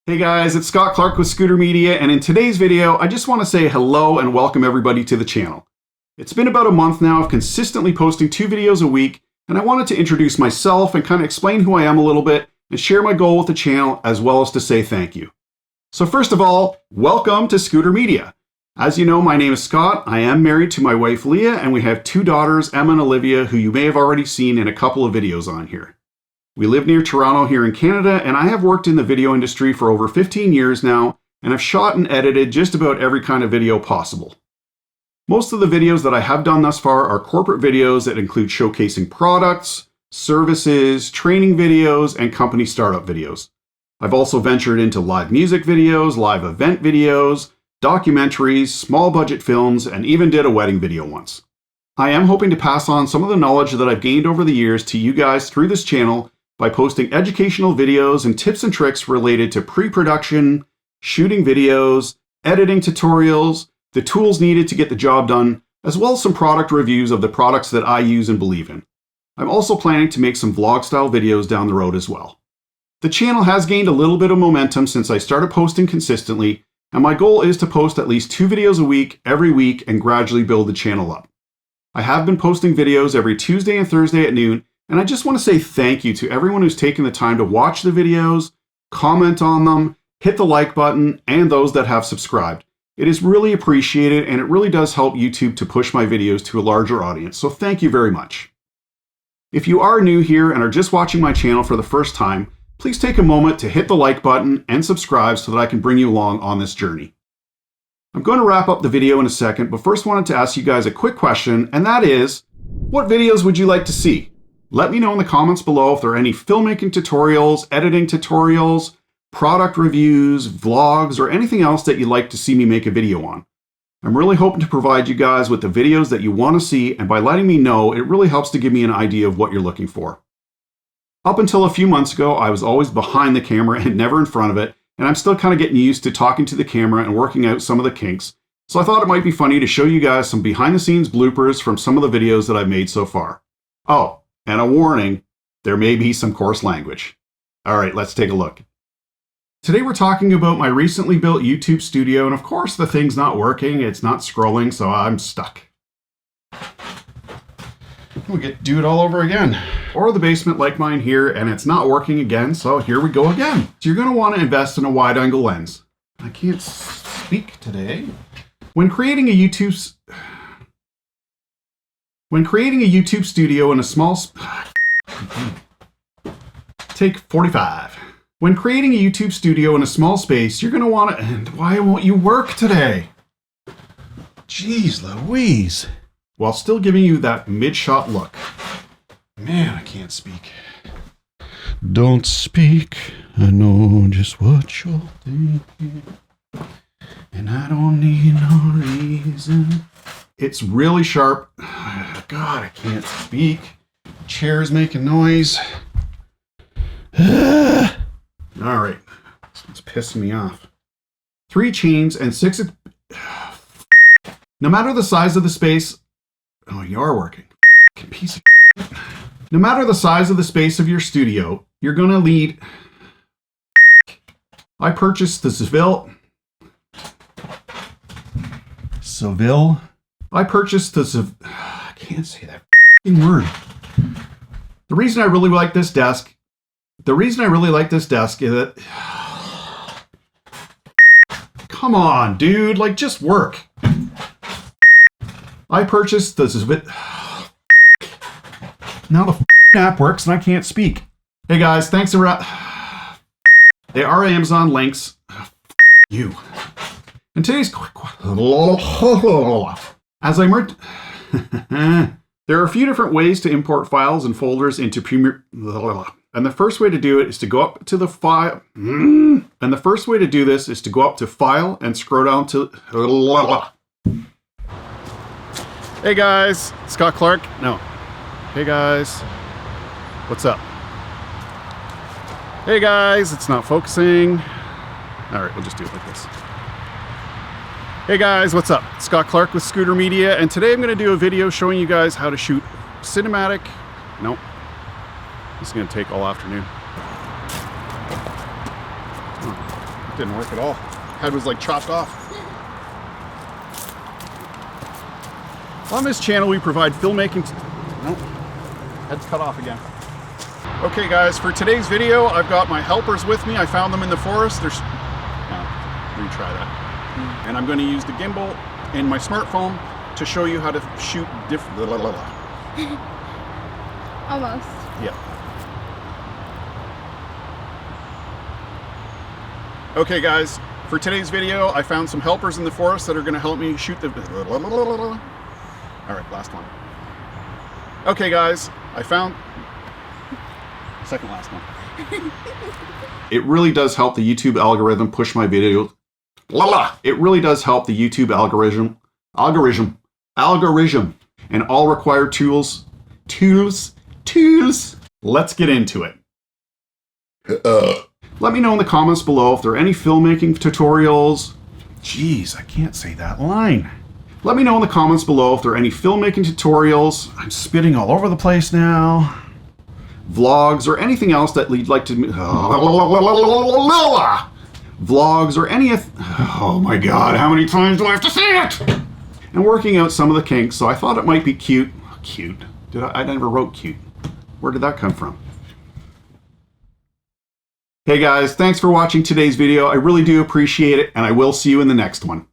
Hey guys, it's Scott Clark with Scooter Media, and in today's video, I just want to say hello and welcome everybody to the channel. It's been about a month now of consistently posting 2 videos a week, and I wanted to introduce myself and kind of explain who I am a little bit and share my goal with the channel as well as to say thank you. So first of all, welcome to Scooter Media. As you know, my name is Scott, I am married to my wife Leah, and we have 2 daughters, Emma and Olivia, who you may have already seen in a couple of videos on here. We live near Toronto here in Canada, and I have worked in the video industry for over 15 years now, and I've shot and edited just about every kind of video possible. Most of the videos that I have done thus far are corporate videos that include showcasing products, services, training videos, and company startup videos. I've also ventured into live music videos, live event videos, documentaries, small budget films, and even did a wedding video once. I am hoping to pass on some of the knowledge that I've gained over the years to you guys through this channel by posting educational videos and tips and tricks related to pre-production, shooting videos, editing tutorials, the tools needed to get the job done, as well as some product reviews of the products that I use and believe in. I'm also planning to make some vlog-style videos down the road as well. The channel has gained a little bit of momentum since I started posting consistently, and my goal is to post at least 2 videos a week every week and gradually build the channel up. I have been posting videos every Tuesday and Thursday at noon, and I just want to say thank you to everyone who's taken the time to watch the videos, comment on them, hit the like button, and those that have subscribed. It is really appreciated, and it really does help YouTube to push my videos to a larger audience, so thank you very much. If you are new here and are just watching my channel for the first time, please take a moment to hit the like button and subscribe so that I can bring you along on this journey. I'm going to wrap up the video in a second, but first wanted to ask you guys a quick question, and that is, what videos would you like to see? Let me know in the comments below if there are any filmmaking tutorials, editing tutorials, product reviews, vlogs, or anything else that you'd like to see me make a video on. I'm really hoping to provide you guys with the videos that you want to see, and by letting me know, it really helps to give me an idea of what you're looking for. Up until a few months ago, I was always behind the camera and never in front of it, and I'm still kind of getting used to talking to the camera and working out some of the kinks, so I thought it might be funny to show you guys some behind-the-scenes bloopers from some of the videos that I've made so far. Oh, and a warning, there may be some coarse language. All right, let's take a look. Today we're talking about my recently built YouTube studio, and of course the thing's not working, it's not scrolling, so I'm stuck. We'll get to do it all over again. Or the basement like mine here, and it's not working again, so here we go again. So you're going to want to invest in a wide-angle lens. I can't speak today. When creating a YouTube studio in a small Take 45. When creating a YouTube studio in a small space, you're going to want to... And why won't you work today? Jeez Louise. While still giving you that mid-shot look. Man, I can't speak. Don't speak. I know just what you're thinking. And I don't need no reason. It's really sharp. God, I can't speak. Chair's making noise. All right. This one's pissing me off. 3 chains and 6... No matter the size of the space... Oh, you are working. Piece of... No matter the size of the space of your studio, you're going to need... I purchased the Seville... I can't say that word. The reason I really like this desk is that... Come on, dude, like just work. I purchased the Now the app works and I can't speak. Hey guys, thanks for... They are Amazon links. You. And today's... As I merged... There are a few different ways to import files and folders into Premiere... And the first way to do it is to go up to the file... And the first way to do this is to go up to File and scroll down to... Hey guys, Scott Clark. No. Hey guys. What's up? Hey guys, it's not focusing. All right, we'll just do it like this. Hey guys, what's up? Scott Clark with Scooter Media, and today I'm going to do a video showing you guys how to shoot cinematic. Nope. This is going to take all afternoon. Didn't work at all. Head was like chopped off. On this channel, we provide filmmaking. Nope. Head's cut off again. Okay, guys, for today's video, I've got my helpers with me. I found them in the forest. Retry that. And I'm going to use the gimbal and my smartphone to show you how to shoot different. Almost. Yeah. Okay, guys, for today's video, I found some helpers in the forest that are going to help me shoot the. All right, last one. Okay, guys, I found. Second last one. It really does help the YouTube algorithm push my video. It really does help the YouTube algorithm, and all required tools. Let's get into it. Let me know in the comments below if there are any filmmaking tutorials. Jeez, I can't say that line. Let me know in the comments below if there are any filmmaking tutorials. I'm spitting all over the place now. Vlogs or anything else that you'd like to. Vlogs or any. Oh my god, how many times do I have to say it? And working out some of the kinks, so I thought it might be cute. Cute. I never wrote cute. Where did that come from? Hey guys, thanks for watching today's video. I really do appreciate it, and I will see you in the next one.